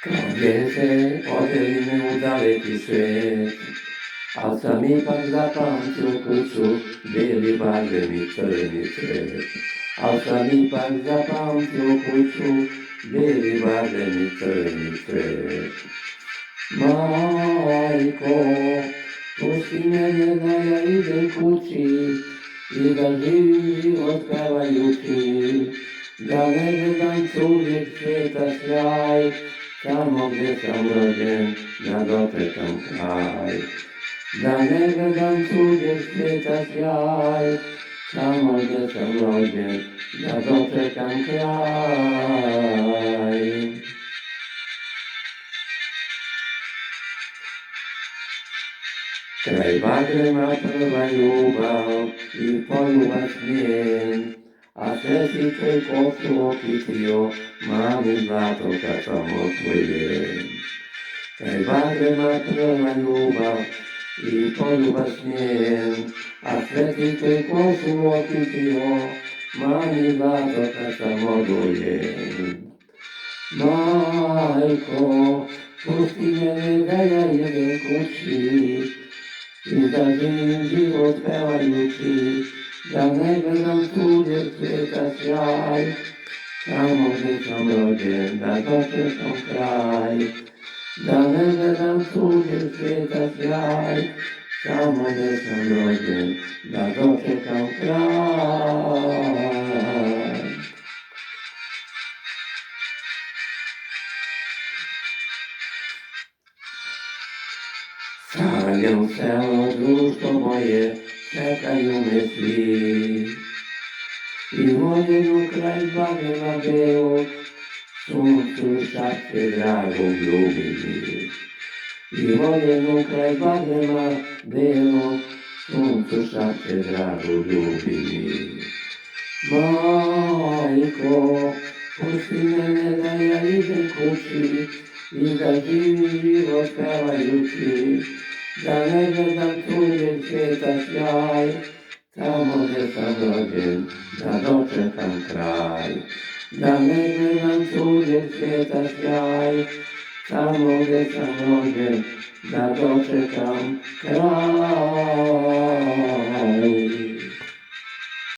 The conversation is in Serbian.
Kobiety odejmę daleki świat, a sami pak zapamcią kucu, byli barwami całymi świat. A sami pak zapamcią kucu, byli barwami całymi świat. Majko, puści mnie, da ja idę kuci, i da żywi život pevajući, da ne gledam cudzeg svijeta sjaj, tamo gdje sam rođen, da dočekam kraj. Da ne gledam cudzeg svijeta sjaj, tamo gdje sam rođen, da dočekam kraj. Kraj bagrema prva ljubav i poljubac njen, a sveti tvoj kosu okitio, mali zlato kad sam osvojen. Kraj bagrema prva ljubav i poljubac njen, a sveti tvoj kosu okitio, mali zlato kad sam osvojen. Majko, pusti mene da ja idem kući, i da živim život pevajući, da ne gledam tuđeg svijeta sjaj, tamo gdje sam rođen, da dočekam kraj. Da ne gledam tuđeg svijeta sjaj, tamo gdje sam rođen, da dočekam kraj. Stawiam se drużko moje, czekają myśli. I moje kraj bagna było, słońcu szafie dragą lubili. I moje kraj bagna było, słońcu szafie dragą lubili. Majko, puści mnie, da ja idę kući, i da živim život pevajući, da ne gledam tuđeg svijeta sjaj, tamo gdje sam rođen, da dočekam kraj. Da ne gledam tuđeg svijeta sjaj, tamo gdje sam rođen, da dočekam kraj.